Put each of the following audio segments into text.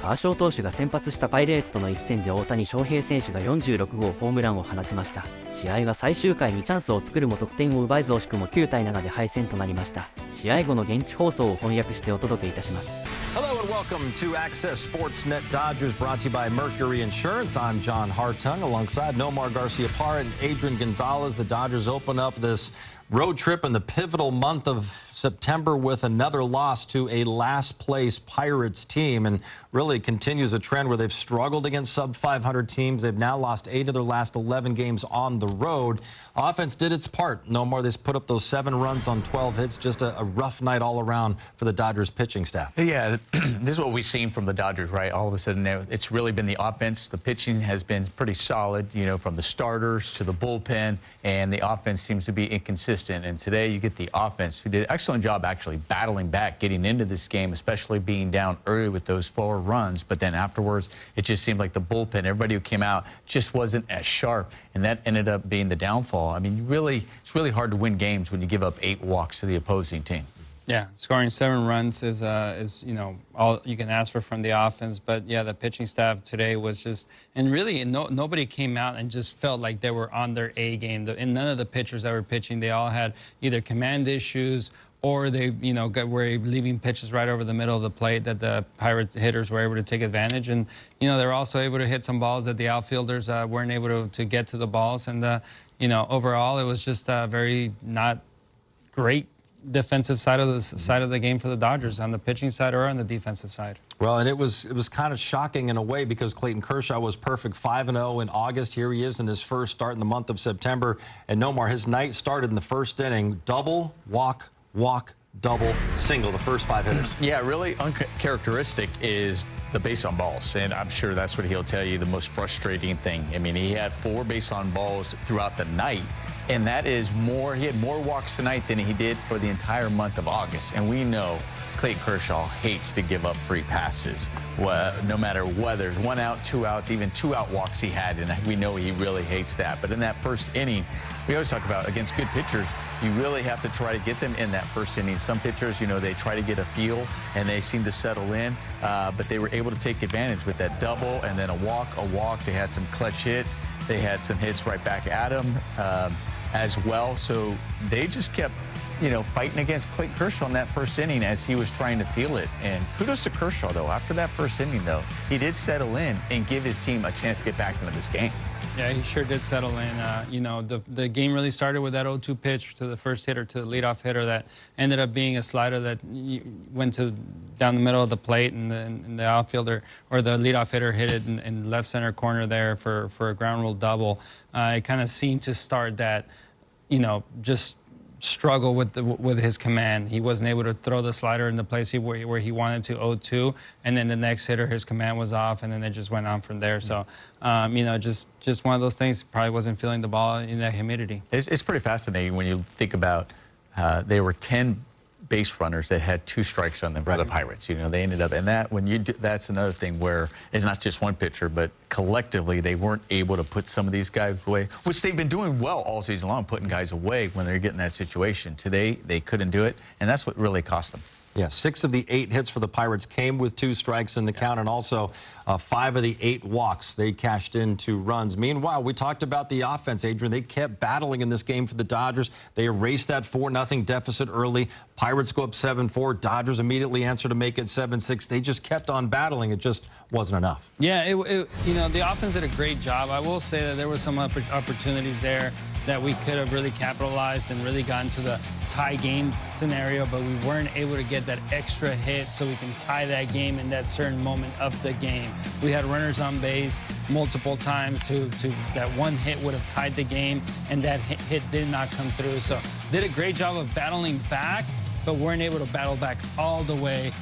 カーショー投手が先発したパイレーツとの一戦で大谷翔平選手が46号ホームランを放ちました。試合は最終回にチャンスを作るも得点を奪えず惜しくも9対7で敗戦となりました。試合後の現地放送を翻訳してお届けいたします。Hello and welcome to Access Sportsnet Dodgers, brought to you by Mercury Insurance. I'm John Hartung alongside Nomar Garciaparra and Adrian Gonzalez. The Dodgers open up this road trip in the pivotal month of September with another loss to a last-place Pirates team, and really continues a trend where they've struggled against sub-500 teams. They've now lost 8 of their last 11 games on the road. Offense did its part. No more. They put up those 7 runs on 12 hits. Just a rough night all around for the Dodgers pitching staff. Yeah, this is what we've seen from the Dodgers, right? All of a sudden, it's really been the offense. The pitching has been pretty solid, you know, from the starters to the bullpen, and the offense seems to be inconsistent. And today you get the offense, who did an excellent job actually battling back, getting into this game, especially being down early with those 4 runs. But then afterwards, it just seemed like the bullpen, everybody who came out just wasn't as sharp, and that ended up being the downfall. I mean, it's really hard to win games when you give up 8 walks to the opposing team. Yeah, scoring 7 runs is you know, all you can ask for from the offense. But yeah, the pitching staff today was just, and really nobody came out and just felt like they were on their A game. And none of the pitchers that were pitching, they all had either command issues or they, you know, were leaving pitches right over the middle of the plate that the Pirates hitters were able to take advantage. And you know, they were also able to hit some balls that the outfielders weren't able to get to the balls. And you know, overall, it was just very not great defensive side of the game for the Dodgers, on the pitching side or on the defensive side. Well, and it was kind of shocking in a way, because Clayton Kershaw was perfect 5-0 in August. Here he is in his first start in the month of September. And Nomar, his night started in the first inning. Double, walk, walk, double, single, the first 5 hitters. Yeah, really uncharacteristic is the base on balls, and I'm sure that's what he'll tell you the most frustrating thing. I mean, he had 4 base on balls throughout the night, and that is more. He had more walks tonight than he did for the entire month of August. And we know Clayton Kershaw hates to give up free passes. Well, no matter whether there's 1 out, 2 outs, even 2 out walks he had, and we know he really hates that. But in that first inning, we always talk about against good pitchers, you really have to try to get them in that first inning. Some pitchers, you know, they try to get a feel and they seem to settle in, but they were able to take advantage with that double and then a walk. They had some clutch hits. They had some hits right back at him as well. So they just kept, you know, fighting against Clayton Kershaw in that first inning as he was trying to feel it. And kudos to Kershaw, though. After that first inning, though, he did settle in and give his team a chance to get back into this game. Yeah, he sure did settle in. You know, the game really started with that 0-2 pitch to the first hitter, to the leadoff hitter, that ended up being a slider that went down the middle of the plate, and the outfielder or the leadoff hitter hit it in left center corner there for a ground rule double. It kind of seemed to start that, you know, just struggle with his command. He wasn't able to throw the slider in the place where he wanted to, 0-2, and then the next hitter, his command was off, and then it just went on from there. So, you know, just one of those things. Probably wasn't feeling the ball in that humidity. It's pretty fascinating when you think about there were 10 base runners that had 2 strikes on them for the Pirates. You know, they ended up, and that when you do, that's another thing where it's not just one pitcher, but collectively they weren't able to put some of these guys away, which they've been doing well all season long, putting guys away when they're getting that situation. Today they couldn't do it, and that's what really cost them. Yeah, 6 of the 8 hits for the Pirates came with 2 strikes in the count, and also 5 of the 8 walks they cashed in 2 runs. Meanwhile, we talked about the offense, Adrian. They kept battling in this game for the Dodgers. They erased that 4-0 deficit early. Pirates go up 7-4. Dodgers immediately answer to make it 7-6. They just kept on battling. It just wasn't enough. Yeah, you know, the offense did a great job. I will say that there were some opportunities there that we could have really capitalized and really gotten to the tie game scenario, but we weren't able to get that extra hit so we can tie that game in that certain moment of the game. We had runners on base multiple times to that one hit would have tied the game, and that hit did not come through. So did a great job of battling back, but weren't able to battle back all the way,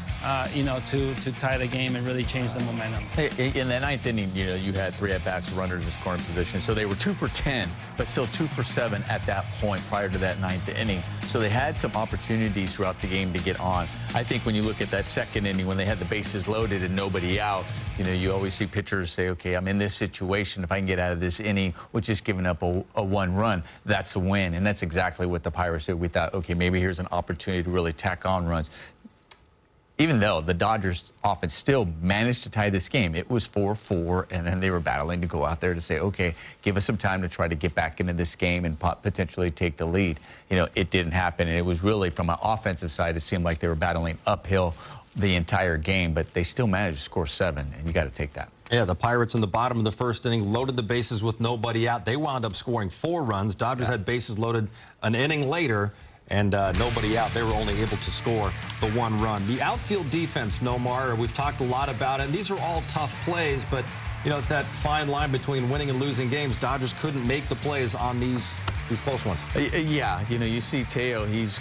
you know, to tie the game and really change the momentum. In the 9th inning, you know, you had 3 at-bats, runners in scoring position. So they were 2 for 10, but still 2 for 7 at that point prior to that 9th inning. So they had some opportunities throughout the game to get on. I think when you look at that 2nd inning, when they had the bases loaded and nobody out, you know, you always see pitchers say, okay, I'm in this situation. If I can get out of this inning with just giving up a 1 run, that's a win. And that's exactly what the Pirates did. We thought, okay, maybe here's an opportunity to really tack on runs. even though the Dodgers offense still managed to tie this game, it was 4-4, and then they were battling to go out there to say, okay, give us some time to try to get back into this game and potentially take the lead. You know, it didn't happen, and it was really, from an offensive side, it seemed like they were battling uphill the entire game, but they still managed to score 7, and you got to take that. Yeah, the Pirates in the bottom of the first inning loaded the bases with nobody out. They wound up scoring 4 runs. Dodgers had bases loaded an inning later, and nobody out. They were only able to score the 1 run. The outfield defense, Nomar, we've talked a lot about it. And these are all tough plays, but, you know, it's that fine line between winning and losing games. Dodgers couldn't make the plays on these close ones. Yeah, you know, you see Teo, he's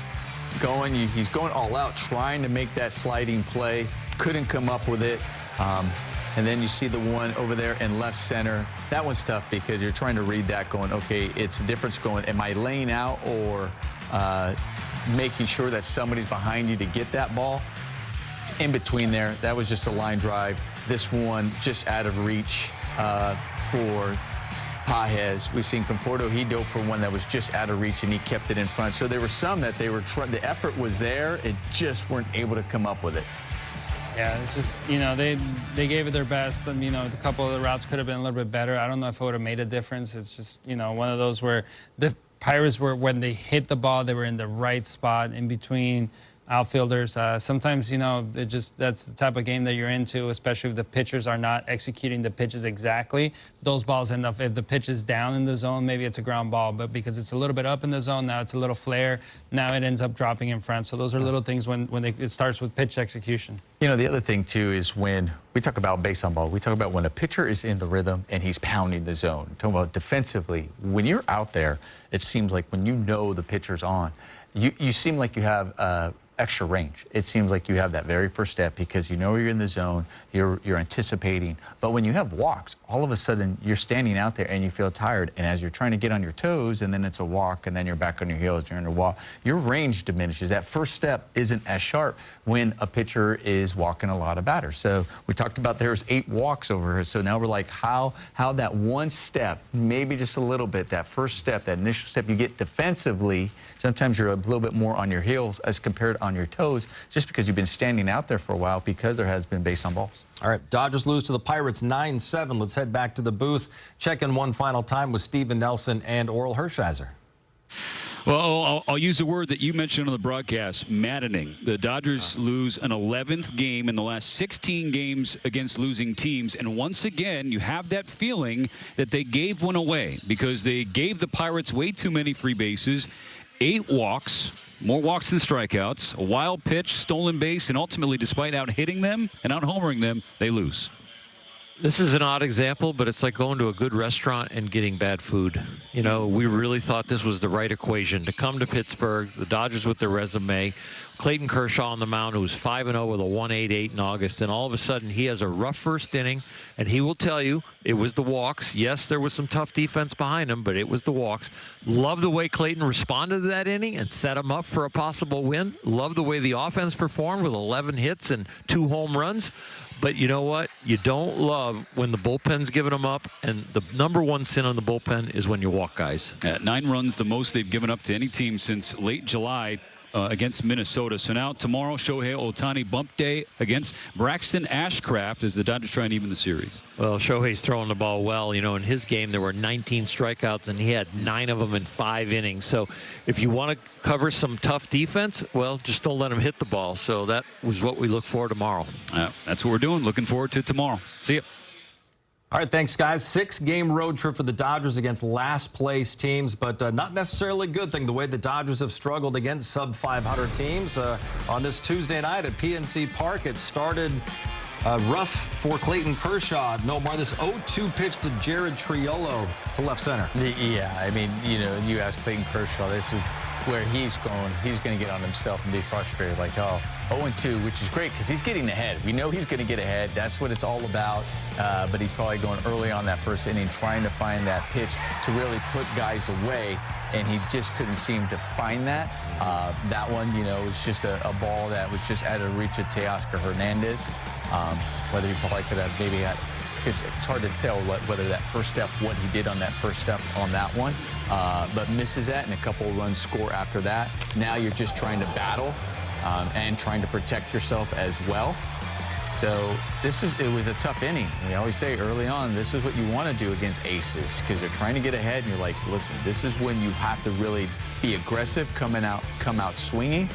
going all out, trying to make that sliding play. Couldn't come up with it. And then you see the one over there in left center. That one's tough because you're trying to read that going, okay, it's the difference going, am I laying out or making sure that somebody's behind you to get that ball? It's in between there. That was just a line drive. This one just out of reach for Pages. We've seen Conforto, he dove for one that was just out of reach and he kept it in front. So there were some that they were the effort was there, it just weren't able to come up with it. Yeah, it's just, you know, they gave it their best. And, you know, a couple of the routes could have been a little bit better. I don't know if it would have made a difference. It's just, you know, one of those where the Pirates were, when they hit the ball, they were in the right spot in between outfielders. Sometimes, you know, that's the type of game that you're into, especially if the pitchers are not executing the pitches exactly. Those balls end up, if the pitch is down in the zone, maybe it's a ground ball, but because it's a little bit up in the zone, now it's a little flare, now it ends up dropping in front. So those are little things when it starts with pitch execution. You know, the other thing, too, is when we talk about base on ball, we talk about when a pitcher is in the rhythm and he's pounding the zone. Talking about defensively, when you're out there, it seems like when you know the pitcher's on, you seem like you have extra range. It seems like you have that very first step because you know you're in the zone, you're anticipating. But when you have walks, all of a sudden you're standing out there and you feel tired. And as you're trying to get on your toes, and then it's a walk, and then you're back on your heels, you're in a walk, your range diminishes. That first step isn't as sharp when a pitcher is walking a lot of batters. So we talked about there's 8 walks over here. So now we're like how that one step, maybe just a little bit, that first step, that initial step you get defensively, sometimes you're a little bit more on your heels as compared on your toes, just because you've been standing out there for a while because there has been base on balls. All right, Dodgers lose to the Pirates 9-7. Let's head back to the booth. Check in one final time with Steven Nelson and Oral Hershiser. Well, I'll use a word that you mentioned on the broadcast, maddening. The Dodgers lose an 11th game in the last 16 games against losing teams. And once again, you have that feeling that they gave one away because they gave the Pirates way too many free bases, 8 walks, more walks than strikeouts, a wild pitch, stolen base, and ultimately, despite out-hitting them and out-homering them, they lose. This is an odd example, but it's like going to a good restaurant and getting bad food. You know, we really thought this was the right equation. To come to Pittsburgh, the Dodgers with their resume, Clayton Kershaw on the mound, who was 5-0 with a 1.88 in August, and all of a sudden he has a rough first inning, and he will tell you it was the walks. Yes, there was some tough defense behind him, but it was the walks. Love the way Clayton responded to that inning and set him up for a possible win. Love the way the offense performed with 11 hits and 2 home runs. But you know what? You don't love when the bullpen's giving them up, and the #1 sin on the bullpen is when you walk guys. 9 runs, the most they've given up to any team since late July against Minnesota. So now tomorrow, Shohei Ohtani bump day against Braxton Ashcraft as the Dodgers try and even the series. Well, Shohei's throwing the ball well. You know, in his game, there were 19 strikeouts, and he had 9 of them in 5 innings. So if you want to cover some tough defense, well, just don't let him hit the ball. So that was what we look for tomorrow. That's what we're doing. Looking forward to tomorrow. See you. All right, thanks, guys. 6-game road trip for the Dodgers against last-place teams, but not necessarily a good thing, the way the Dodgers have struggled against sub-500 teams. On this Tuesday night at PNC Park, it started rough for Clayton Kershaw. Nomar, this 0-2 pitch to Jared Triolo to left center. Yeah, I mean, you know, you ask Clayton Kershaw, this is where he's going to get on himself and be frustrated, like, oh, 0-2, which is great because he's getting ahead. We know he's going to get ahead. That's what it's all about. But he's probably going early on that first inning, trying to find that pitch to really put guys away, and he just couldn't seem to find that. That one, you know, was just a ball that was just out of reach of Teoscar Hernandez. Whether he probably could have maybe had, it's hard to tell whether that first step, what he did on that first step on that one. But misses that, and a couple of runs score after that. Now you're just trying to battle and trying to protect yourself as well. So it was a tough inning. We always say early on, this is what you want to do against aces because they're trying to get ahead, and you're like, listen, this is when you have to really be aggressive, come out swinging,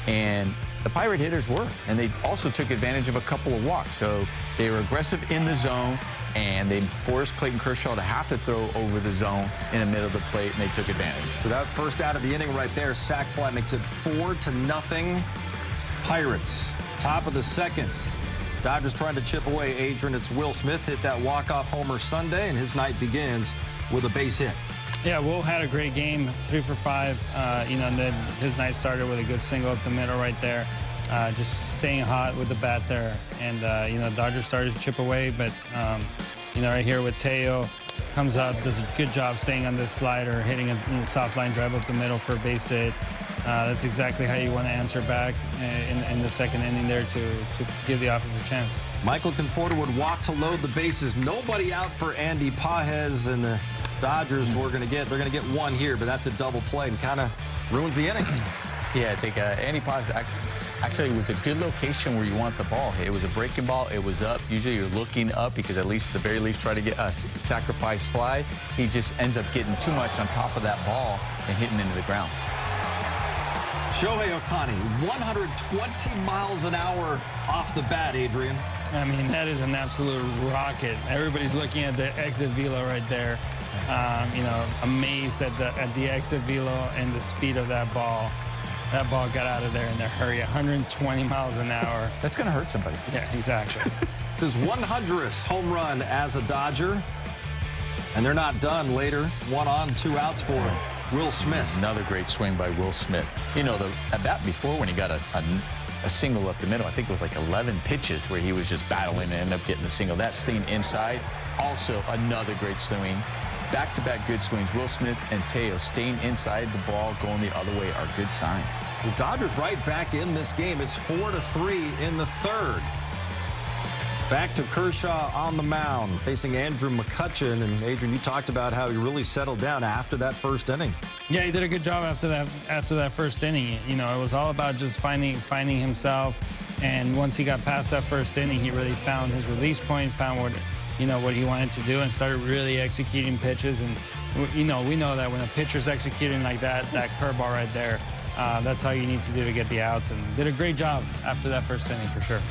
and the Pirate hitters were, and they also took advantage of a couple of walks. So they were aggressive in the zone, and they forced Clayton Kershaw to have to throw over the zone in the middle of the plate, and they took advantage. So that first out of the inning right there, sac fly makes it 4-0 Pirates. Top of the second. Dodgers trying to chip away. Adrian, it's Will Smith hit that walk-off homer Sunday, and his night begins with a base hit. Yeah, Will had a great game, 3 for 5. And then his night started with a good single up the middle right there. Just staying hot with the bat there. And, Dodgers started to chip away, but, right here with Teo, comes up, does a good job staying on this slider, hitting a soft line drive up the middle for a base hit. That's exactly how you want to answer back in the second inning there to give the offense a chance. Michael Conforto would walk to load the bases. Nobody out for Andy Pages, and the Dodgers they're going to get one here, but that's a double play and kind of ruins the inning. Yeah, I think Andy Pages actually was a good location where you want the ball. It was a breaking ball. It was up. Usually you're looking up because at least at the very least try to get a sacrifice fly. He just ends up getting too much on top of that ball and hitting into the ground. Shohei Ohtani, 120 miles an hour off the bat, Adrian. I mean, that is an absolute rocket. Everybody's looking at the exit velo right there. Amazed at the exit velo and the speed of that ball. That ball got out of there in a hurry, 120 miles an hour. That's going to hurt somebody. Yeah, exactly. It's his 100th home run as a Dodger. And they're not done later. 1 on, 2 outs for Will Smith. Another great swing by Will Smith. The at bat before when he got a single up the middle, I think it was like 11 pitches where he was just battling and ended up getting the single. That staying inside, also another great swing. Back-to-back good swings. Will Smith and Teo staying inside the ball, going the other way are good signs. The Dodgers right back in this game. It's 4-3 in the third. Back to Kershaw on the mound, facing Andrew McCutchen. And Adrian, you talked about how he really settled down after that first inning. Yeah, he did a good job after that first inning. It was all about just finding himself. And once he got past that first inning, he really found his release point, found what he wanted to do, and started really executing pitches. And we know that when a pitcher's executing like that curveball right there, that's how you need to do to get the outs. And did a great job after that first inning for sure.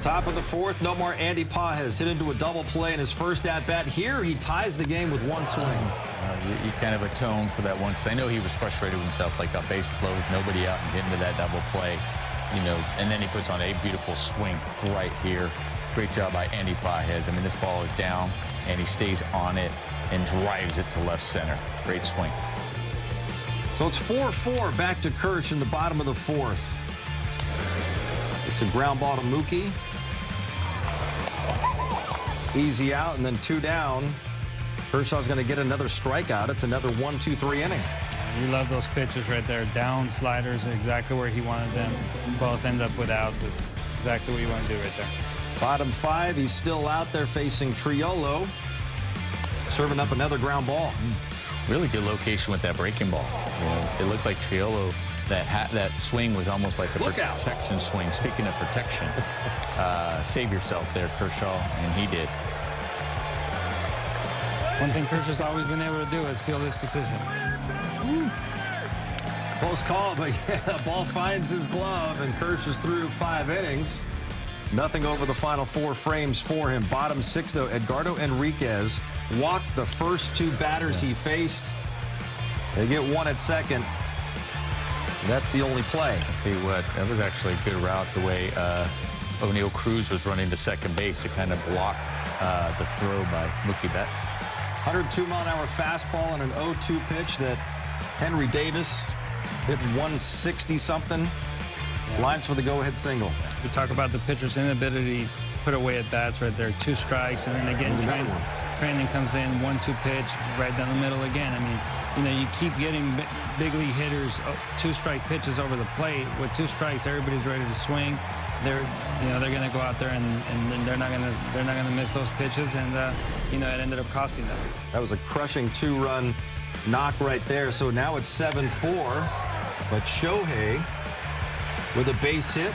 Top of the fourth, no more Andy Pages. Hit into a double play in his first at-bat. Here, he ties the game with one swing. You kind of atone for that one, because I know he was frustrated with himself, like got bases loaded, nobody out, and get into that double play. And then he puts on a beautiful swing right here. Great job by Andy Pages. I mean, this ball is down, and he stays on it and drives it to left center. Great swing. So it's 4-4 back to Kersh in the bottom of the fourth. It's a ground ball to Mookie. Easy out, and then 2 down. Kershaw's going to get another strikeout. It's another 1-2-3 inning. You love those pitches right there. Down sliders, exactly where he wanted them. Both end up with outs. It's exactly what you want to do right there. Bottom 5, he's still out there facing Triolo. Serving up another ground ball. Really good location with that breaking ball. It looked like Triolo, that swing was almost like a protection swing. Speaking of protection, save yourself there, Kershaw, and he did. One thing Kershaw's always been able to do is field his position. Close call, but yeah, the ball finds his glove, and Kersh is through 5 innings. Nothing over the final 4 frames for him. Bottom 6, though, Edgardo Enriquez walked the first 2 batters he faced. They get 1 at second. That's the only play. I'll tell you what, that was actually a good route the way O'Neal Cruz was running to second base to kind of block the throw by Mookie Betts. 102-mile-an-hour fastball and an 0-2 pitch that Henry Davis hit 160-something. Lines for the go-ahead single. We talk about the pitcher's inability to put away at bats right there. 2 strikes, and then again, training comes in, 1-2 pitch, right down the middle again. I mean, you keep getting big league hitters 2-strike pitches over the plate. With 2 strikes, everybody's ready to swing. They're going to go out there and they're not going to miss those pitches, and it ended up costing them. That was a crushing 2-run knock right there. So now it's 7-4, but Shohei with a base hit,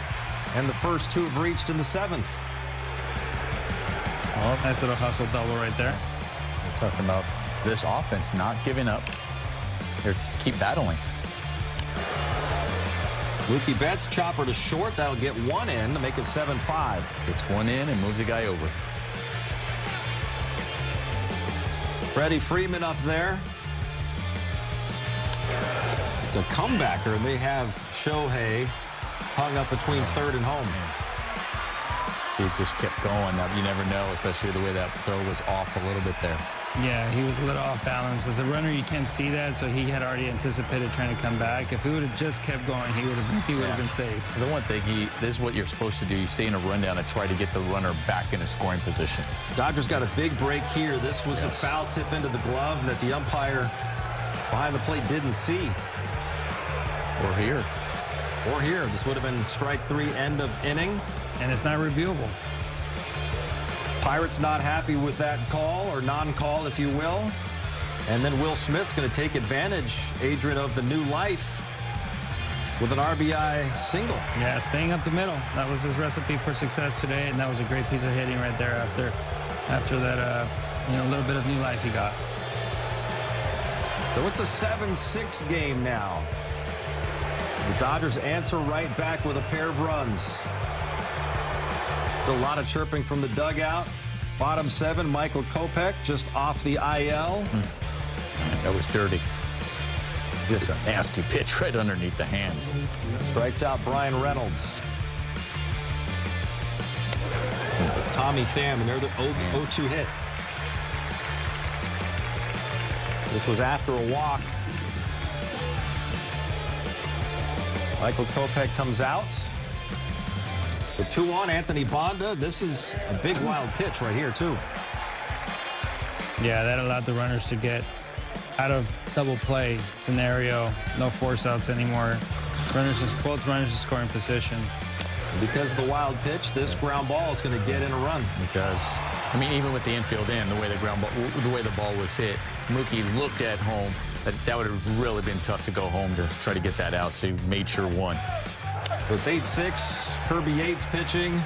and the first two have reached in the seventh. Oh, nice little hustle double right there. We're talking about this offense not giving up. They keep battling. Mookie Betts, chopper to short. That'll get one in to make it 7-5. Gets one in and moves the guy over. Freddie Freeman up there. It's a comebacker, and they have Shohei hung up between third and home. He just kept going. Now, you never know, especially the way that throw was off a little bit there. Yeah, he was a little off balance. As a runner, you can't see that, so he had already anticipated trying to come back. If he would have just kept going, he would have been safe. The one thing, this is what you're supposed to do. You stay in a rundown and try to get the runner back in a scoring position. Dodgers got a big break here. This was a foul tip into the glove that the umpire behind the plate didn't see. Or here. Or here. This would have been strike three, end of inning. And it's not reviewable. Pirates not happy with that call, or non-call, if you will. And then Will Smith's going to take advantage, Adrian, of the new life with an RBI single. Yeah, staying up the middle. That was his recipe for success today, and that was a great piece of hitting right there after that, little bit of new life he got. So it's a 7-6 game now. The Dodgers answer right back with a pair of runs. A lot of chirping from the dugout. Bottom seven, Michael Kopech just off the IL. That was dirty. Just a nasty pitch right underneath the hands. Strikes out Brian Reynolds. Tommy Pham, and they're the 0-2 hit. This was after a walk. Michael Kopech comes out. The 2-on, Anthony Bonda. This is a big wild pitch right here, too. Yeah, that allowed the runners to get out of double play scenario. No force outs anymore. Both runners in scoring position. Because of the wild pitch, this ground ball is going to get in a run. It does. I mean, even with the infield in, the way the ball was hit, Mookie looked at home. That would have really been tough to go home to try to get that out, so he made sure one. So it's 8-6. Kirby Yates pitching.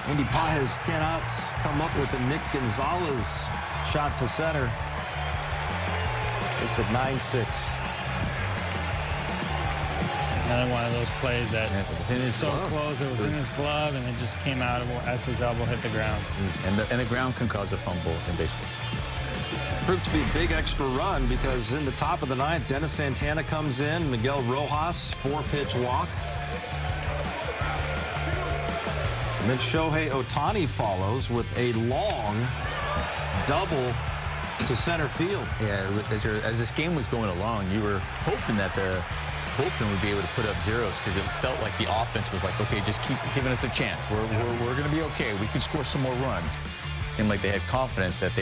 Andy Paez cannot come up with a Nick Gonzalez shot to center. It's at 9-6. Another one of those plays that it's in his so glove. Close. It was in his glove, and it just came out as his elbow hit the ground. And the ground can cause a fumble in baseball. Proved to be a big extra run because in the top of the ninth, Dennis Santana comes in. Miguel Rojas, 4-pitch walk. And then Shohei Ohtani follows with a long double to center field. Yeah, as this game was going along, you were hoping that the bullpen would be able to put up zeros because it felt like the offense was like, okay, just keep giving us a chance. We're going to be okay. We can score some more runs. Seemed like they had confidence that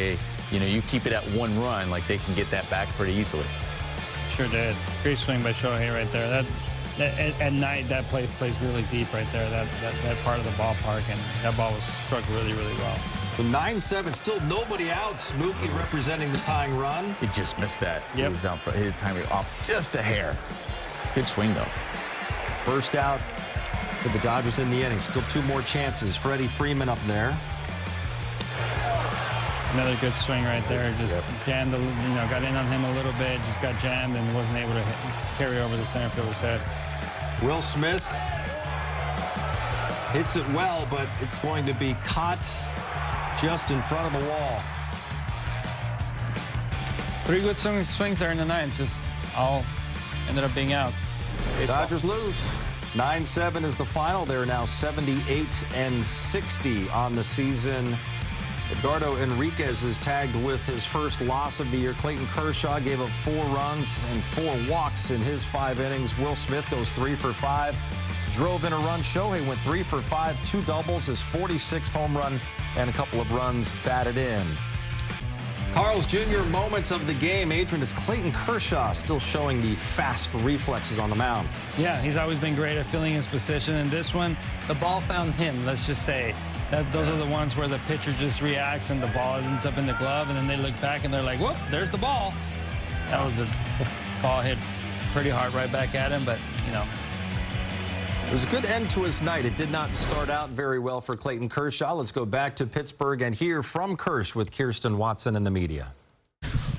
you keep it at one run, like they can get that back pretty easily. Sure did. Great swing by Shohei right there. At night, that place plays really deep right there, that part of the ballpark, and that ball was struck really, really well. So 9-7, still nobody out. Mookie representing the tying run. He just missed that. Yep. He was out for his timing off just a hair. Good swing, though. First out for the Dodgers in the inning. Still two more chances. Freddie Freeman up there. Another good swing right there. Just jammed, got in on him a little bit, just got jammed and wasn't able to carry over the center fielder's head. Will Smith hits it well, but it's going to be caught just in front of the wall. 3 good swings there in the ninth, just all ended up being outs. Baseball. Dodgers lose. 9-7 is the final. They're now 78-60 on the season. Eduardo Enriquez is tagged with his first loss of the year. Clayton Kershaw gave up 4 runs and 4 walks in his 5 innings. Will Smith goes 3 for 5. Drove in a run. Shohei went 3 for 5, 2 doubles, his 46th home run, and a couple of runs batted in. Carl's Jr. moments of the game. Adrian, is Clayton Kershaw still showing the fast reflexes on the mound? Yeah, he's always been great at filling his position. And this one, the ball found him, let's just say. Those are the ones where the pitcher just reacts and the ball ends up in the glove, and then they look back and they're like, whoop, there's the ball. That was a ball hit pretty hard right back at him, but, It was a good end to his night. It did not start out very well for Clayton Kershaw. Let's go back to Pittsburgh and hear from Kersh with Kirsten Watson and the media.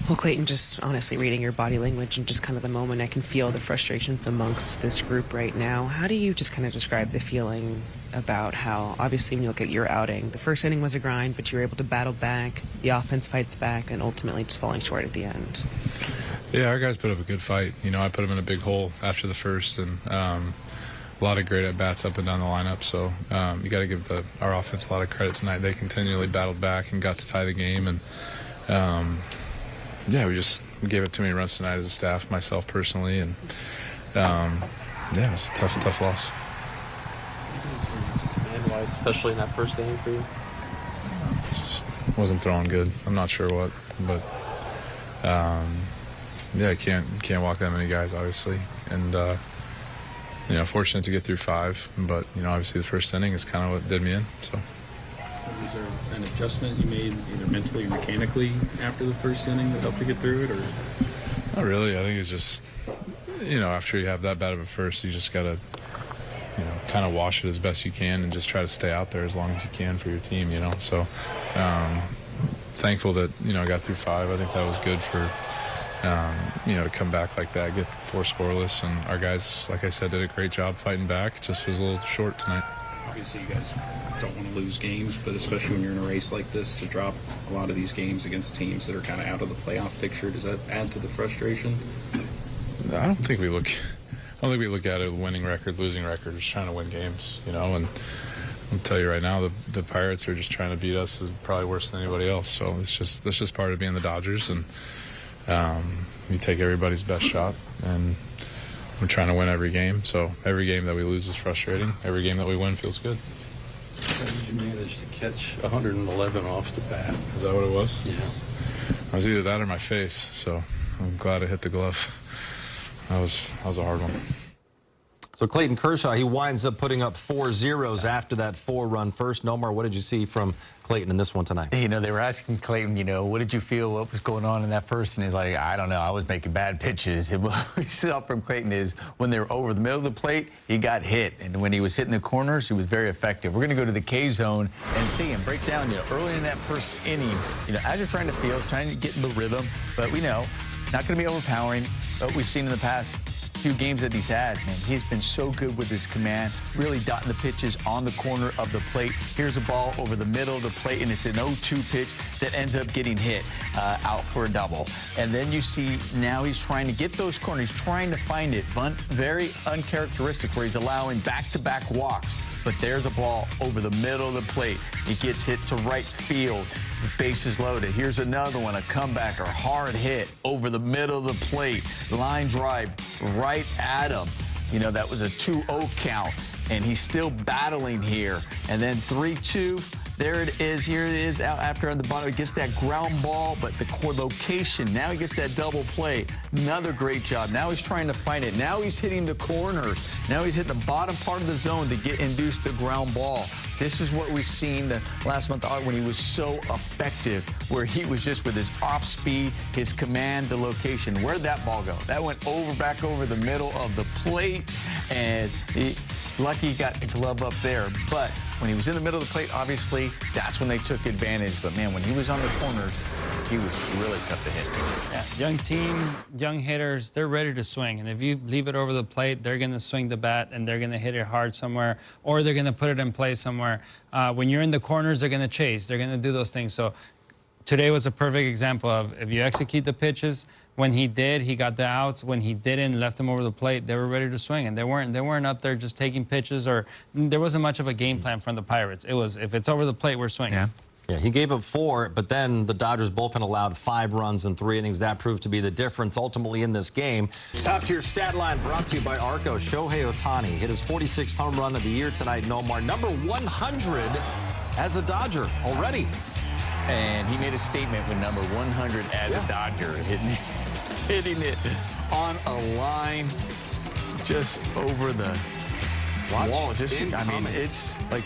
Well, Clayton, just honestly reading your body language and just kind of the moment, I can feel the frustrations amongst this group right now. How do you just kind of describe the feeling about how, obviously, when you look at your outing, the first inning was a grind, but you were able to battle back, the offense fights back, and ultimately just falling short at the end? Yeah, our guys put up a good fight. You know, I put them in a big hole after the first, and a lot of great at-bats up and down the lineup, so you got to give our offense a lot of credit tonight. They continually battled back and got to tie the game, and yeah, we gave up too many runs tonight as a staff, myself personally, and yeah, it was a tough loss. Especially in that first inning for you? Just wasn't throwing good. I'm not sure what, but yeah, can't walk that many guys, obviously, and you know, fortunate to get through 5, but you know, obviously the first inning is kind of what did me in. So. Was there an adjustment you made either mentally or mechanically after the first inning that helped you get through it, or? Not really. I think it's just, you know, after you have that bad of a first, you just gotta, you know, kind of wash it as best you can and just try to stay out there as long as you can for your team, you know. So thankful that, you know, I got through 5. I think that was good for, you know, to come back like that, get 4 scoreless, and our guys, like I said, did a great job fighting back. Just was a little short tonight. Obviously, you guys don't want to lose games, but especially when you're in a race like this, to drop a lot of these games against teams that are kind of out of the playoff picture, does that add to the frustration? I don't think we look at it winning record, losing record, just trying to win games, you know. And I'll tell you right now, the Pirates are just trying to beat us, is probably worse than anybody else. So that's just part of being the Dodgers, and you take everybody's best shot, and we're trying to win every game. So every game that we lose is frustrating. Every game that we win feels good. How did you manage to catch 111 off the bat? Is that what it was? Yeah. It was either that or my face, so I'm glad I hit the glove. That was a hard one. So Clayton Kershaw, he winds up putting up 4 zeros after that 4-run first. Nomar, what did you see from Clayton in this one tonight? You know, they were asking Clayton, you know, what did you feel, what was going on in that first? And he's like, I don't know, I was making bad pitches. And what we saw from Clayton is when they were over the middle of the plate, he got hit. And when he was hitting the corners, he was very effective. We're going to go to the K zone and see him break down, you know, early in that first inning, you know, as you're trying to feel, trying to get in the rhythm. But we know it's not going to be overpowering. What we've seen in the past few games that he's had, man, he's been so good with his command, really dotting the pitches on the corner of the plate. Here's a ball over the middle of the plate, and it's an 0-2 pitch that ends up getting hit out for a double. And then you see now he's trying to get those corners, he's trying to find it. Very uncharacteristic where he's allowing back-to-back walks. But there's a ball over the middle of the plate. It gets hit to right field. Bases loaded. Here's another one, a comebacker, hard hit over the middle of the plate. Line drive right at him. You know, that was a 2-0 count, and he's still battling here. And then 3-2. There it is. Here it is out after on the bottom. He gets that ground ball, but the core location. Now he gets that double play. Another great job. Now he's trying to find it. Now he's hitting the corners. Now he's hitting the bottom part of the zone to induce the ground ball. This is what we've seen the last month when he was so effective, where he was just with his off speed, his command, the location. Where'd that ball go? That went back over the middle of the plate, and lucky he got the glove up there. But when he was in the middle of the plate, obviously, that's when they took advantage. But, man, when he was on the corners, he was really tough to hit. Yeah, young team, young hitters, they're ready to swing. And if you leave it over the plate, they're going to swing the bat, and they're going to hit it hard somewhere, or they're going to put it in play somewhere. When you're in the corners, they're going to chase. They're going to do those things. So today was a perfect example of if you execute the pitches. When he did, he got the outs. When he didn't, left them over the plate, they were ready to swing. And they weren't up there just taking pitches, or there wasn't much of a game plan from the Pirates. It was, if it's over the plate, we're swinging. Yeah. Yeah, he gave up 4, but then the Dodgers bullpen allowed 5 runs in 3 innings. That proved to be the difference ultimately in this game. Top tier stat line brought to you by Arco. Shohei Ohtani hit his 46th home run of the year tonight. Nomar, number 100 as a Dodger already. And he made a statement with number 100 as a Dodger, hitting it on a line just over the wall. I mean, it's like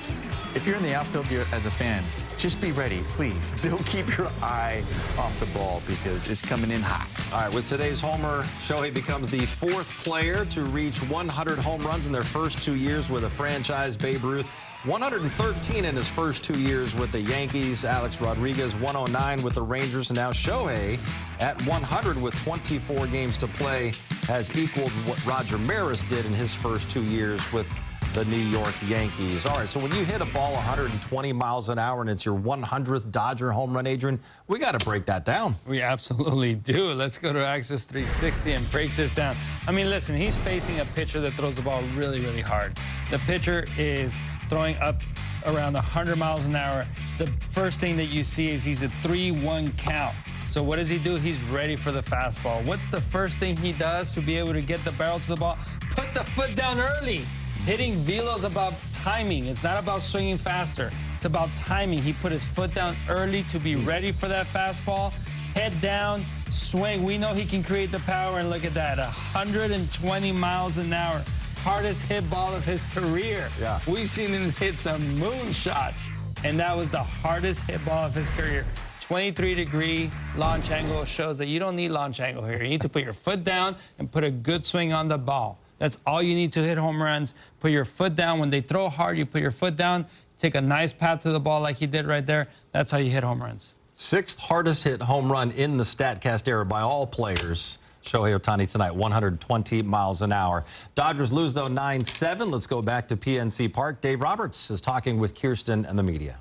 if you're in the outfield as a fan, just be ready, please. Don't keep your eye off the ball because it's coming in hot. All right, with today's homer, Shohei becomes the 4th player to reach 100 home runs in their first 2 years with a franchise. Babe Ruth, 113 in his first 2 years with the Yankees. Alex Rodriguez, 109 with the Rangers. And now Shohei at 100 with 24 games to play has equaled what Roger Maris did in his first 2 years with the New York Yankees. All right, so when you hit a ball 120 miles an hour and it's your 100th Dodger home run, Adrian, we got to break that down. We absolutely do. Let's go to Access 360 and break this down. I mean, listen, he's facing a pitcher that throws the ball really, really hard. The pitcher is throwing up around 100 miles an hour. The first thing that you see is he's a 3-1 count. So what does he do? He's ready for the fastball. What's the first thing he does to be able to get the barrel to the ball? Put the foot down early. Hitting velo's about timing. It's not about swinging faster. It's about timing. He put his foot down early to be ready for that fastball. Head down, swing. We know he can create the power, and look at that, 120 miles an hour. Hardest hit ball of his career. Yeah. We've seen him hit some moonshots, and that was the hardest hit ball of his career. 23-degree launch angle shows that you don't need launch angle here. You need to put your foot down and put a good swing on the ball. That's all you need to hit home runs. Put your foot down. When they throw hard, you put your foot down, take a nice path to the ball like he did right there. That's how you hit home runs. 6th hardest hit home run in the StatCast era by all players. Shohei Ohtani tonight, 120 miles an hour. Dodgers lose, though, 9-7. Let's go back to PNC Park. Dave Roberts is talking with Kirsten and the media.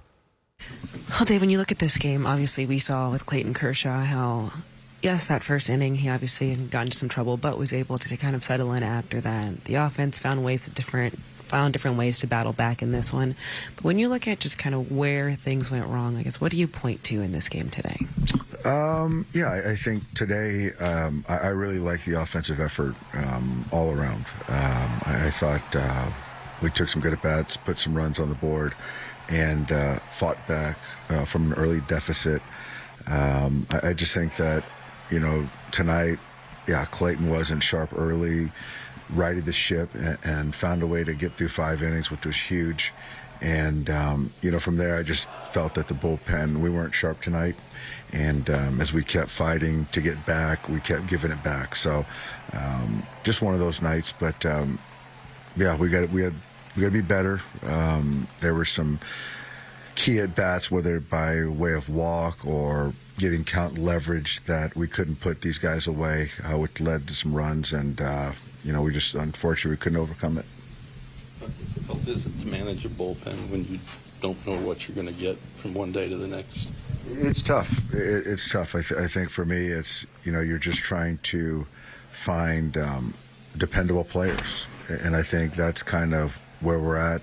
Well, Dave, when you look at this game, obviously we saw with Clayton Kershaw how, yes, that first inning, he obviously got into some trouble, but was able to kind of settle in after that. The offense found different ways to battle back in this one. But when you look at just kind of where things went wrong, I guess, what do you point to in this game today? Yeah, I think today I really like the offensive effort all around. I thought we took some good at-bats, put some runs on the board, and fought back from an early deficit. I just think that, you know, tonight, yeah, Clayton wasn't sharp early, righted the ship, and found a way to get through 5 innings, which was huge. And, you know, from there, I just felt that the bullpen, we weren't sharp tonight. And as we kept fighting to get back, we kept giving it back. So just one of those nights. But, yeah, we got to be better. There were some key at-bats, whether by way of walk or getting count leverage, that we couldn't put these guys away, which led to some runs. And, you know, we just, unfortunately, we couldn't overcome it. How difficult is it to manage a bullpen when you don't know what you're going to get from one day to the next? It's tough. It's tough. I think for me, it's, you know, you're just trying to find dependable players. And I think that's kind of where we're at.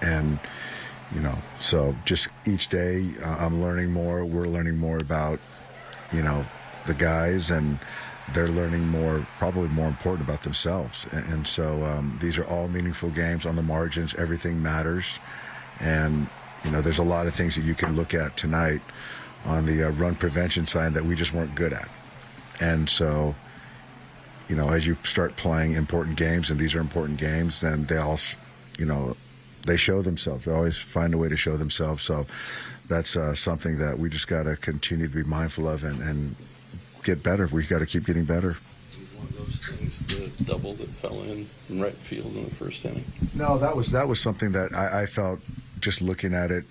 And, you know, so just each day I'm learning more. We're learning more about, you know, the guys, and they're learning more, probably more important about themselves. And so these are all meaningful games on the margins. Everything matters. And, you know, there's a lot of things that you can look at tonight on the run prevention side that we just weren't good at. And so, you know, as you start playing important games, and these are important games, then they all, you know, they show themselves. They always find a way to show themselves. So that's something that we just got to continue to be mindful of and get better. We've got to keep getting better. One of those things, the double that fell in right field in the first inning. No, that was something that I felt just looking at it.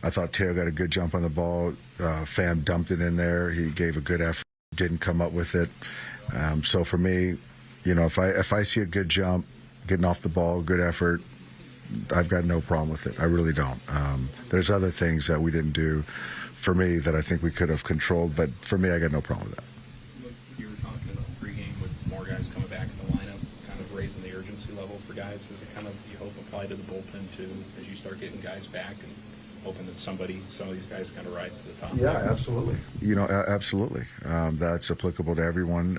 I thought Teo got a good jump on the ball. Pham dumped it in there. He gave a good effort, didn't come up with it. So for me, you know, if I see a good jump, getting off the ball, good effort, I've got no problem with it. I really don't. There's other things that we didn't do for me that I think we could have controlled, but for me, I got no problem with that. You were talking about pregame with more guys coming back in the lineup, kind of raising the urgency level for guys. Does it kind of, you hope, apply to the bullpen too, as you start getting guys back and hoping that some of these guys kind of rise to the top? Yeah, absolutely. You know, absolutely. That's applicable to everyone.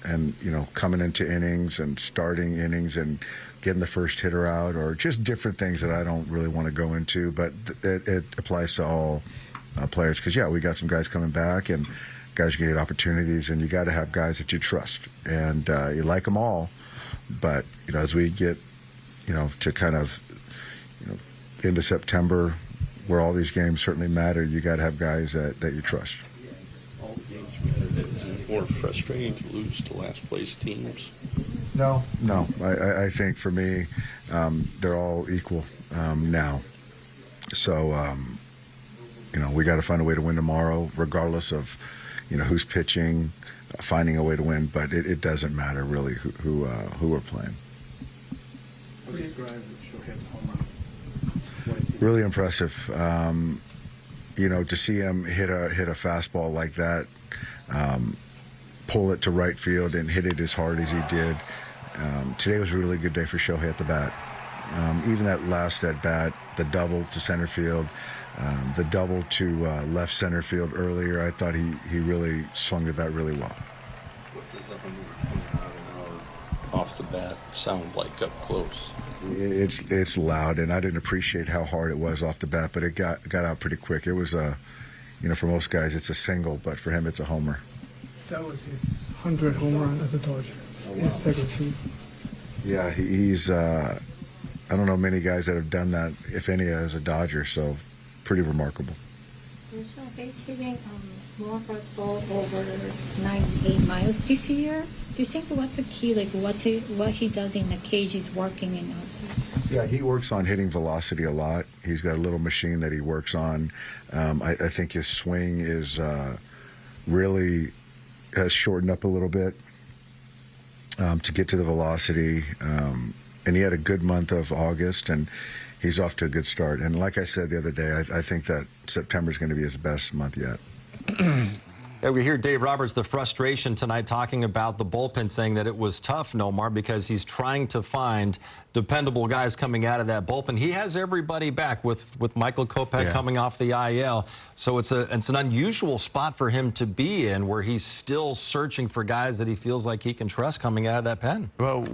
And, you know, coming into innings and starting innings and getting the first hitter out, or just different things that I don't really want to go into, but it applies to all players. Because, yeah, we got some guys coming back, and guys get opportunities, and you got to have guys that you trust. And you like them all, but, you know, as we get, you know, to kind of, you know, into September, where all these games certainly matter, you got to have guys that you trust. All the games matter. Is it more frustrating to lose to last place teams? No. I think for me, they're all equal now. So, we got to find a way to win tomorrow, regardless of, who's pitching, finding a way to win. But it doesn't matter really who we're playing. Really impressive. To see him hit a fastball like that, pull it to right field and hit it as hard as he did. Today was a really good day for Shohei at the bat. Even that last at bat, the double to center field, the double to left center field earlier, I thought he really swung the bat really well. What does 120 mile an hour off the bat sound like up close? It's loud, and I didn't appreciate how hard it was off the bat, but it got out pretty quick. It was for most guys it's a single, but for him it's a homer. That was his 100th home run as a Dodger in his second season. Yeah, he's I don't know many guys that have done that, if any, as a Dodger, so pretty remarkable. He's hitting more fastball over 98 miles this year. Do you think what's the key, like what he does in the cage is working in outside? Yeah, he works on hitting velocity a lot. He's got a little machine that he works on. I think his swing is really has shortened up a little bit to get to the velocity. And he had a good month of August, and he's off to a good start. And like I said the other day, I think that September is going to be his best month yet. Yeah, we hear Dave Roberts, the frustration tonight, talking about the bullpen, saying that it was tough, Nomar, because he's trying to find dependable guys coming out of that bullpen. He has everybody back with Michael Kopech coming off the IL. So it's an unusual spot for him to be in, where he's still searching for guys that he feels like he can trust coming out of that pen. Well,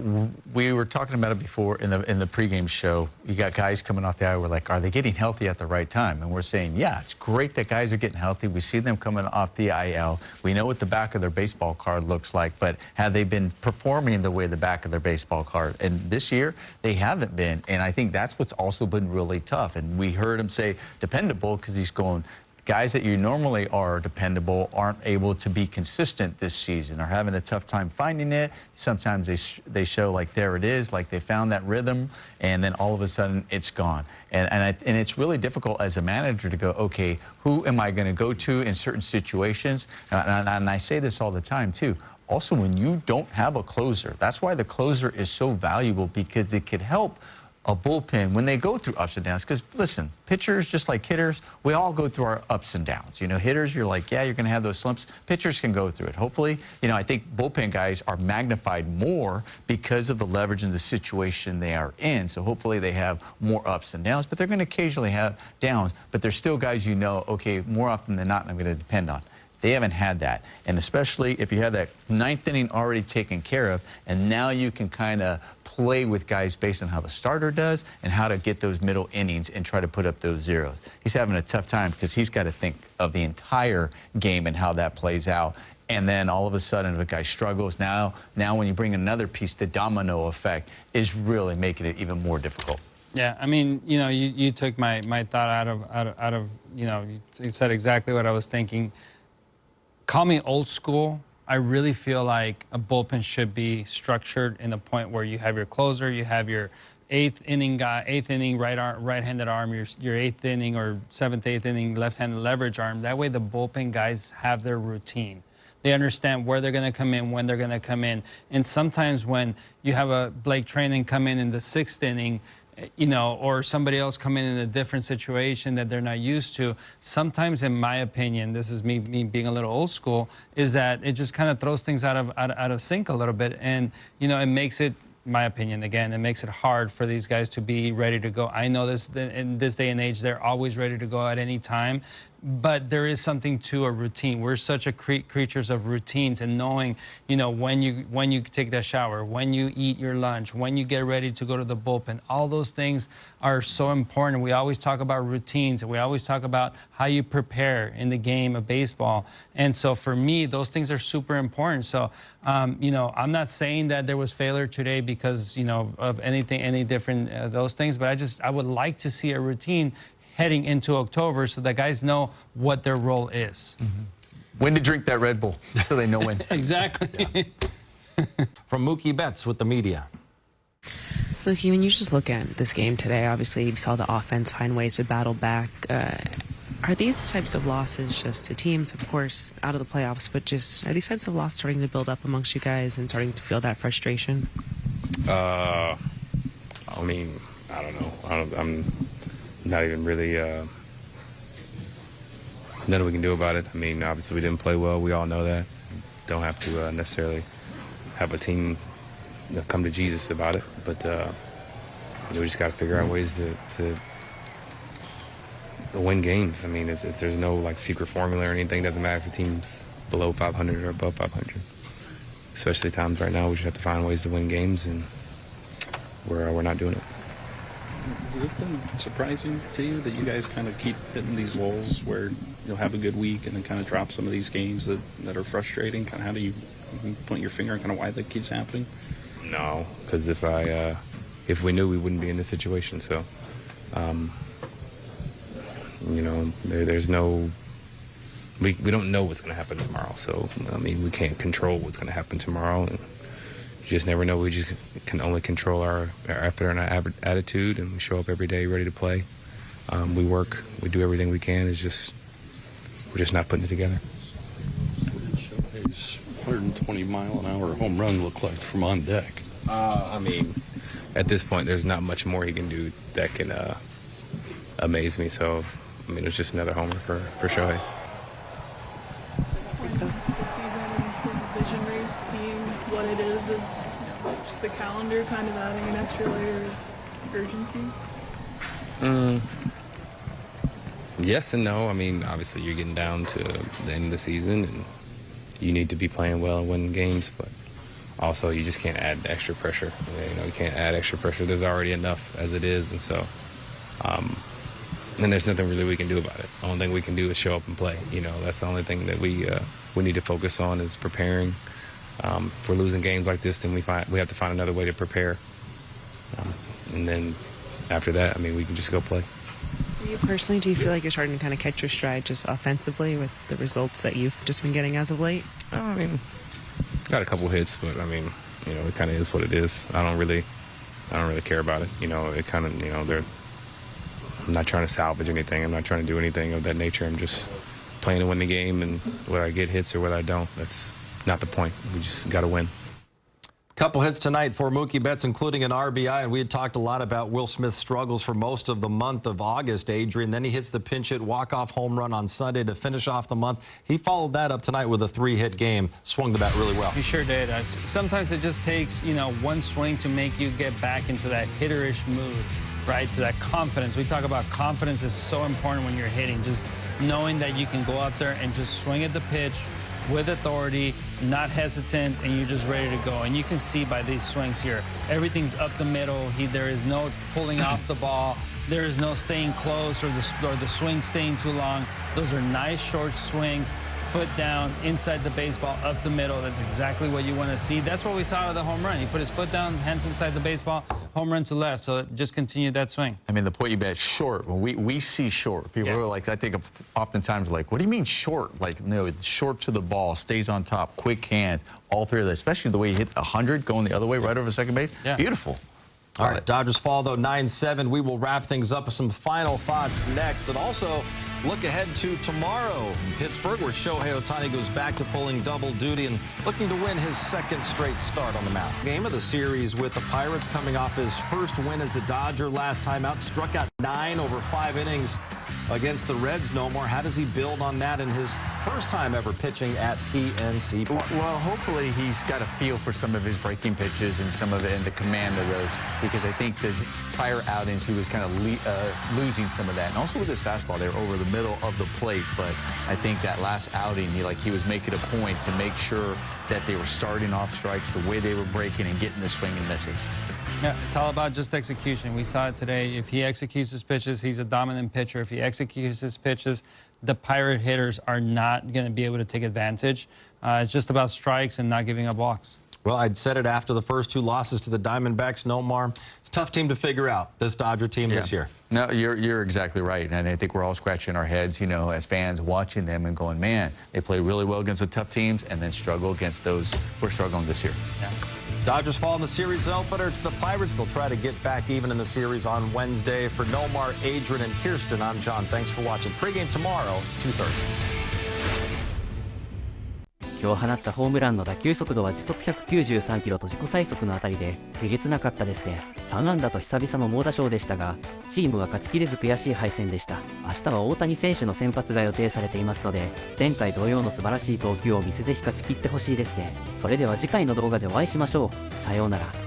we were talking about it before in the pregame show. You got guys coming off the IL. We're like, are they getting healthy at the right time? And we're saying, yeah, it's great that guys are getting healthy. We see them coming off the IL. We know what the back of their baseball card looks like, but have they been performing the way the back of their baseball card? And this year, they haven't been, and I think that's what's also been really tough. And we heard him say dependable because he's going, guys that you normally are dependable aren't able to be consistent this season, are having a tough time finding it. Sometimes they show like there it is, like they found that rhythm, and then all of a sudden it's gone. And it's really difficult as a manager to go, okay, who am I going to go to in certain situations? And I say this all the time too. Also, when you don't have a closer, that's why the closer is so valuable, because it could help a bullpen when they go through ups and downs. Because listen, pitchers, just like hitters, we all go through our ups and downs. Hitters, you're like, yeah, you're going to have those slumps. Pitchers can go through it. Hopefully, I think bullpen guys are magnified more because of the leverage and the situation they are in. So hopefully they have more ups and downs, but they're going to occasionally have downs. But they're still guys okay, more often than not, I'm going to depend on. They haven't had that. And especially if you have that ninth inning already taken care of, and now you can kind of play with guys based on how the starter does and how to get those middle innings and try to put up those zeros. He's having a tough time because he's got to think of the entire game and how that plays out. And then all of a sudden, if a guy struggles, now when you bring another piece, the domino effect is really making it even more difficult. Yeah, I mean, you took my thought out of you said exactly what I was thinking. Call me old school. I really feel like a bullpen should be structured in the point where you have your closer, you have your eighth inning right-handed arm, your eighth inning or seventh, eighth inning left-handed leverage arm. That way the bullpen guys have their routine. They understand where they're going to come in, when they're going to come in. And sometimes when you have a Blake Treinen come in the sixth inning, or somebody else come in a different situation that they're not used to, sometimes, in my opinion, this is me being a little old school, is that it just kind of throws things out of sync a little bit. And, it makes it, my opinion, again, it makes it hard for these guys to be ready to go. I know this in this day and age, they're always ready to go at any time. but there is something to a routine. We're such a creatures of routines, and knowing, you know, when you take that shower, when you eat your lunch, when you get ready to go to the bullpen, all those things are so important. We always talk about routines, and we always talk about how you prepare in the game of baseball. And so for me, those things are super important. So, you know, I'm not saying that there was failure today because, you know, of anything, any different those things, but I would like to see a routine heading into October so that guys know what their role is. When to drink that Red Bull so they know when. Exactly. From Mookie Betts with the media. Mookie, when you just look at this game today, obviously you saw the offense find ways to battle back. Are these types of losses just to teams, of course, out of the playoffs, but just are these types of losses starting to build up amongst you guys and starting to feel that frustration? I mean, I don't know. I'm not even really nothing we can do about it. I mean, obviously we didn't play well. We all know that. Don't have to necessarily have a team come to Jesus about it, but we just got to figure out ways to win games. I mean, there's no like secret formula or anything. It doesn't matter if the team's below 500 or above 500. Especially times right now, we just have to find ways to win games, and we're not doing it. Has it been surprising to you that you guys kind of keep hitting these lulls where you'll have a good week and then kind of drop some of these games that are frustrating? Kind of how do you put your finger on kind of why that keeps happening? No, because if we knew, we wouldn't be in this situation. So, you know, there's no. We don't know what's going to happen tomorrow. So, I mean, we can't control what's going to happen tomorrow. And you just never know. We just can only control our effort and our attitude, and we show up every day ready to play. We work. We do everything we can. We're just not putting it together. His 120-mile-an-hour home run look like from on deck? I mean, at this point, there's not much more he can do that can amaze me. So, I mean, it's just another homer for Shohei. The season and the division race being what it is just the calendar kind of adding an extra layer of urgency? Yes and no. I mean, obviously you're getting down to the end of the season and you need to be playing well and winning games, but also you just can't add extra pressure. You know, you can't add extra pressure. There's already enough as it is, and so and there's nothing really we can do about it. The only thing we can do is show up and play. You know, that's the only thing that we need to focus on is preparing. If we're losing games like this, then we have to find another way to prepare. And then after that, I mean, we can just go play. For you personally, do you feel like you're starting to kind of catch your stride just offensively with the results that you've just been getting as of late? I mean, got a couple hits, but I mean, you know, it kind of is what it is. I don't really care about it. You know, it kind of, you know, I'm not trying to salvage anything. I'm not trying to do anything of that nature. I'm just playing to win the game, and whether I get hits or whether I don't, that's not the point. We just got to win. Couple hits tonight for Mookie Betts, including an RBI, and we had talked a lot about Will Smith's struggles for most of the month of August, Adrian. Then he hits the pinch hit walk-off home run on Sunday to finish off the month. He followed that up tonight with a 3-hit game, swung the bat really well. He sure did. Sometimes it just takes, you know, one swing to make you get back into that hitterish mood, right, to that confidence. We talk about confidence is so important when you're hitting, just knowing that you can go out there and just swing at the pitch with authority, not hesitant, and you're just ready to go. And you can see by these swings here, everything's up the middle. There is no pulling off the ball. There is no staying close or the swing staying too long. Those are nice short swings, foot down, inside the baseball, up the middle. That's exactly what you want to see. That's what we saw out of the home run. He put his foot down, hands inside the baseball, home run to left. So just continue that swing. I mean, the point you bet, short. When we see short, people are like, I think oftentimes like, what do you mean short? Like, no, short to the ball, stays on top, quick hands, all three of those, especially the way he hit 100 going the other way right over second base. Yeah. Beautiful. All right, Dodgers fall, though, 9-7. We will wrap things up with some final thoughts next. And also, look ahead to tomorrow in Pittsburgh, where Shohei Ohtani goes back to pulling double duty and looking to win his second straight start on the mound. Game of the series with the Pirates coming off his first win as a Dodger last time out. Struck out 9 over 5 innings against the Reds. Nomar, how does he build on that in his first time ever pitching at PNC Park? Well, hopefully he's got a feel for some of his breaking pitches and some of it and the command of those, because I think his prior outings he was kind of losing some of that. And also with his fastball, they were over the middle of the plate, but I think that last outing, he was making a point to make sure that they were starting off strikes the way they were breaking and getting the swing and misses. Yeah, it's all about just execution. We saw it today. If he executes his pitches, he's a dominant pitcher. If he executes his pitches, the Pirate hitters are not going to be able to take advantage. It's just about strikes and not giving up walks. Well, I'd said it after the first 2 losses to the Diamondbacks. Nomar, it's a tough team to figure out, this Dodger team this year. No, you're exactly right. And I think we're all scratching our heads, as fans watching them and going, man, they play really well against the tough teams and then struggle against those who are struggling this year. Yeah. Dodgers fall in the series opener to the Pirates. They'll try to get back even in the series on Wednesday. For Nomar, Adrian, and Kirsten, I'm John. Thanks for watching. Pregame tomorrow, 2:30. 今日放ったホームランの打球速度は時速193キロと自己最速のあたりで、えげつなかったですね。3安打と久々の猛打賞でしたが、チームは勝ちきれず悔しい敗戦でした。明日は大谷選手の先発が予定されていますので、前回同様の素晴らしい投球を見せぜひ勝ちきってほしいですね。それでは次回の動画でお会いしましょう。さようなら。